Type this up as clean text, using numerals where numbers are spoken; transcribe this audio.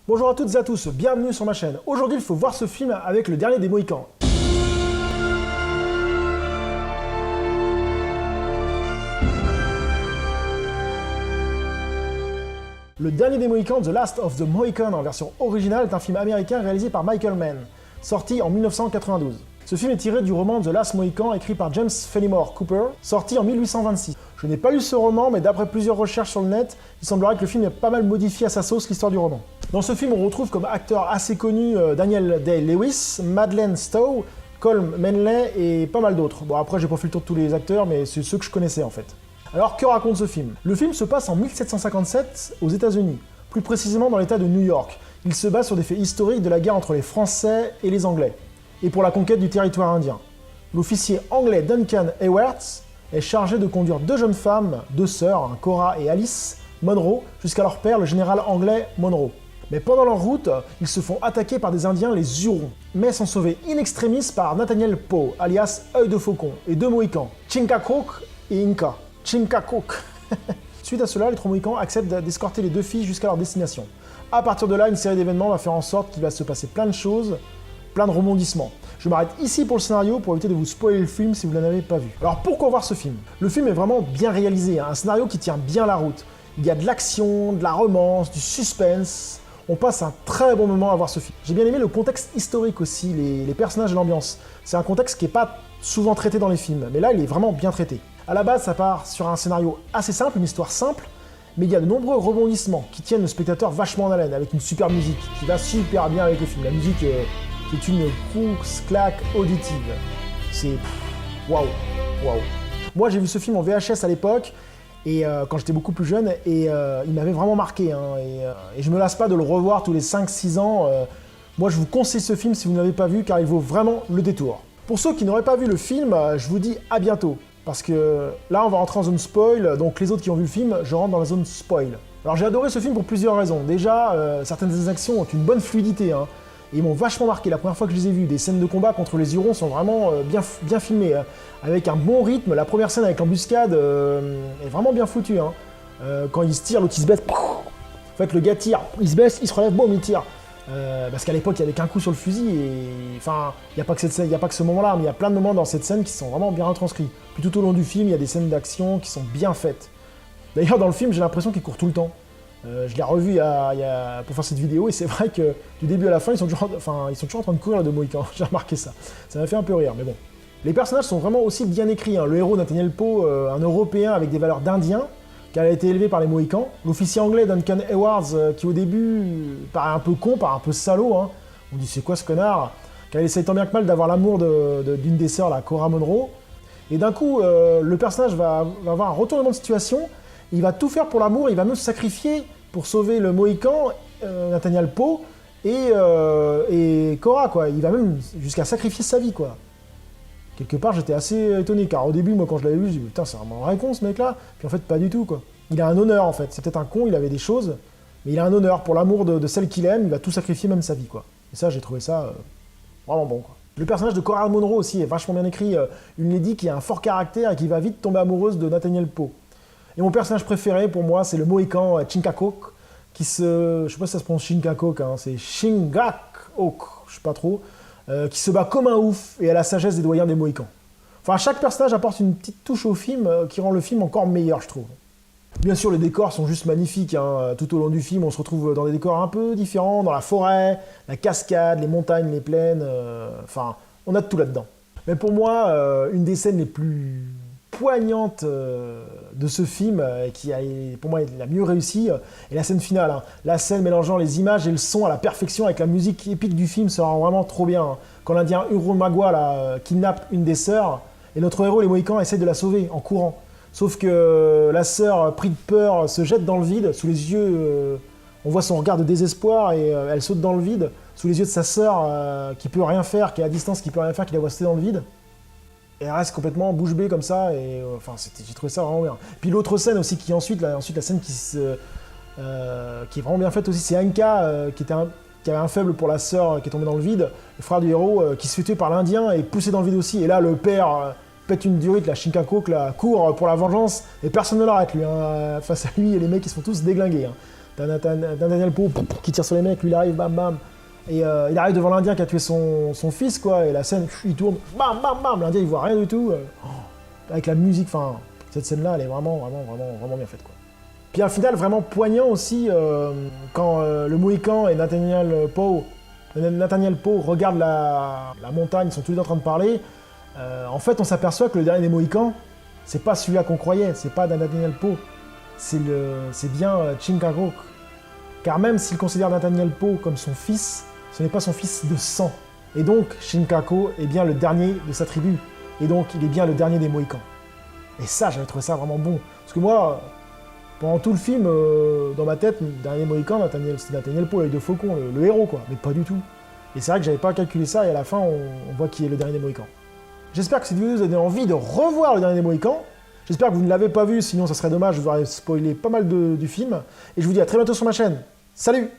Bonjour à toutes et à tous, bienvenue sur ma chaîne. Aujourd'hui, il faut voir ce film avec le dernier des Mohicans. Le dernier des Mohicans, The Last of the Mohicans en version originale, est un film américain réalisé par Michael Mann, sorti en 1992. Ce film est tiré du roman The Last Mohican écrit par James Fenimore Cooper, sorti en 1826. Je n'ai pas lu ce roman, mais d'après plusieurs recherches sur le net, il semblerait que le film ait pas mal modifié à sa sauce l'histoire du roman. Dans ce film, on retrouve comme acteurs assez connus Daniel Day-Lewis, Madeleine Stowe, Colm Manley et pas mal d'autres. Bon, après, j'ai pas fait le tour de tous les acteurs, mais c'est ceux que je connaissais en fait. Alors, que raconte ce film? Le film se passe en 1757 aux États-Unis, plus précisément dans l'état de New York. Il se base sur des faits historiques de la guerre entre les Français et les Anglais, et pour la conquête du territoire indien. L'officier anglais Duncan Heyworth est chargé de conduire deux jeunes femmes, deux sœurs, Cora et Alice Monroe, jusqu'à leur père, le général anglais Monroe. Mais pendant leur route, ils se font attaquer par des Indiens, les Hurons, mais sont sauvés in extremis par Nathaniel Poe, alias Œil de Faucon, et deux Mohicans, Chingachgook et Inca. Chingachgook. Suite à cela, les trois Mohicans acceptent d'escorter les deux filles jusqu'à leur destination. À partir de là, une série d'événements va faire en sorte qu'il va se passer plein de choses, plein de rebondissements. Je m'arrête ici pour le scénario pour éviter de vous spoiler le film si vous ne l'avez pas vu. Alors pourquoi voir ce film? Le film est vraiment bien réalisé, un scénario qui tient bien la route. Il y a de l'action, de la romance, du suspense. On passe un très bon moment à voir ce film. J'ai bien aimé le contexte historique aussi, les personnages et l'ambiance. C'est un contexte qui n'est pas souvent traité dans les films, mais là il est vraiment bien traité. À la base, ça part sur un scénario assez simple, une histoire simple, mais il y a de nombreux rebondissements qui tiennent le spectateur vachement en haleine, avec une super musique qui va super bien avec le film. La musique qui est une course claque auditive. C'est waouh, waouh. Moi j'ai vu ce film en VHS à l'époque, et quand j'étais beaucoup plus jeune, et il m'avait vraiment marqué, hein, et je me lasse pas de le revoir tous les 5-6 ans. Moi je vous conseille ce film si vous ne l'avez pas vu, car il vaut vraiment le détour. Pour ceux qui n'auraient pas vu le film, je vous dis à bientôt, parce que là on va rentrer en zone spoil, donc les autres qui ont vu le film, je rentre dans la zone spoil. Alors j'ai adoré ce film pour plusieurs raisons. Déjà, certaines des actions ont une bonne fluidité, hein, et ils m'ont vachement marqué. La première fois que je les ai vus, des scènes de combat contre les Hurons sont vraiment bien filmées, hein, avec un bon rythme. La première scène avec l'embuscade est vraiment bien foutue. Hein. Quand ils se tirent, l'autre il se baisse. En fait, le gars tire, il se baisse, il se relève, boum, il tire. Parce qu'à l'époque, il y avait qu'un coup sur le fusil, et enfin, il n'y a pas que cette scène, il n'y a pas que ce moment-là, mais il y a plein de moments dans cette scène qui sont vraiment bien retranscrits. Puis tout au long du film, il y a des scènes d'action qui sont bien faites. D'ailleurs, dans le film, j'ai l'impression qu'il court tout le temps. Je l'ai revu pour faire cette vidéo, et c'est vrai que du début à la fin, ils sont toujours en train de courir, les deux Mohicans. J'ai remarqué ça. Ça m'a fait un peu rire, mais bon. Les personnages sont vraiment aussi bien écrits. Hein. Le héros, Nathaniel Poe, un Européen avec des valeurs d'Indien, qui a été élevé par les Mohicans. L'officier anglais Duncan Heyworth, qui au début paraît un peu con, paraît un peu salaud. Hein. On dit c'est quoi ce connard? Car il essaye tant bien que mal d'avoir l'amour d'une des sœurs, la Cora Monroe. Et d'un coup, le personnage va avoir un retournement de situation. Il va tout faire pour l'amour, il va même se sacrifier pour sauver le Mohican, Nathaniel Poe, et Cora, quoi. Il va même jusqu'à sacrifier sa vie, quoi. Quelque part, j'étais assez étonné, car au début, moi, quand je l'avais vu, je me dis, putain, c'est vraiment un vrai con, ce mec-là. Puis en fait, pas du tout, quoi. Il a un honneur, en fait. C'est peut-être un con, il avait des choses, mais il a un honneur. Pour l'amour de celle qu'il aime, il va tout sacrifier, même sa vie, quoi. Et ça, j'ai trouvé ça vraiment bon, quoi. Le personnage de Cora Monroe aussi est vachement bien écrit. Une lady qui a un fort caractère et qui va vite tomber amoureuse de Nathaniel Poe. Et mon personnage préféré, pour moi, c'est le Mohican Chingachgook, je sais pas si ça se prononce Chingachgook, hein, c'est Chingachgook, je sais pas trop, qui se bat comme un ouf et à la sagesse des doyens des Mohicans. Enfin, chaque personnage apporte une petite touche au film qui rend le film encore meilleur, je trouve. Bien sûr, les décors sont juste magnifiques, hein. Tout au long du film, on se retrouve dans des décors un peu différents, dans la forêt, la cascade, les montagnes, les plaines, enfin, on a de tout là-dedans. Mais pour moi, une des scènes les plus poignante de ce film, qui a pour moi la mieux réussie, est la scène finale. Hein. La scène mélangeant les images et le son à la perfection avec la musique épique du film, ça rend vraiment trop bien. Hein. Quand l'Indien Urumagua kidnappe une des sœurs, et notre héros, les Mohicans, essaie de la sauver en courant. Sauf que la sœur, pris de peur, se jette dans le vide, sous les yeux, on voit son regard de désespoir, et elle saute dans le vide, sous les yeux de sa sœur, qui peut rien faire, qui est à distance, qui peut rien faire, qui la voit sauter dans le vide. Et elle reste complètement bouche bée comme ça, et enfin, j'ai trouvé ça vraiment bien. Puis l'autre scène aussi, qui ensuite la scène qui est vraiment bien faite aussi, c'est Inca, qui avait un faible pour la sœur qui est tombée dans le vide, le frère du héros, qui se fait tuer par l'Indien et poussé dans le vide aussi. Et là, le père pète une durite, la Chingachgook, court pour la vengeance, et personne ne l'arrête, lui. Hein. Face à lui, les mecs, ils se font tous déglinguer. Hein. t'as Nathaniel Poe qui tire sur les mecs, lui il arrive, bam bam. Et il arrive devant l'Indien qui a tué son fils, quoi, et la scène, il tourne, bam bam bam, l'Indien il voit rien du tout. Avec la musique, enfin, cette scène-là, elle est vraiment bien faite, quoi. Puis un final vraiment poignant aussi, quand le Mohican et Nathaniel Poe regardent la montagne, ils sont tous les deux en train de parler. En fait, on s'aperçoit que le dernier des Mohicans, c'est pas celui-là qu'on croyait, c'est pas Nathaniel Poe, c'est bien Chinkago. Car même s'il considère Nathaniel Poe comme son fils, ce n'est pas son fils de sang. Et donc, Shinkaku est bien le dernier de sa tribu. Et donc, il est bien le dernier des Mohicans. Et ça, j'avais trouvé ça vraiment bon. Parce que moi, pendant tout le film, dans ma tête, le dernier Mohican, c'était Nathaniel Poe, l'œil de faucon, le héros, quoi. Mais pas du tout. Et c'est vrai que j'avais pas calculé ça, et à la fin, on voit qui est le dernier des Mohicans. J'espère que cette vidéo vous a donné envie de revoir le dernier des Mohicans. J'espère que vous ne l'avez pas vu, sinon ça serait dommage, je vous aurais spoilé pas mal du film. Et je vous dis à très bientôt sur ma chaîne. Salut!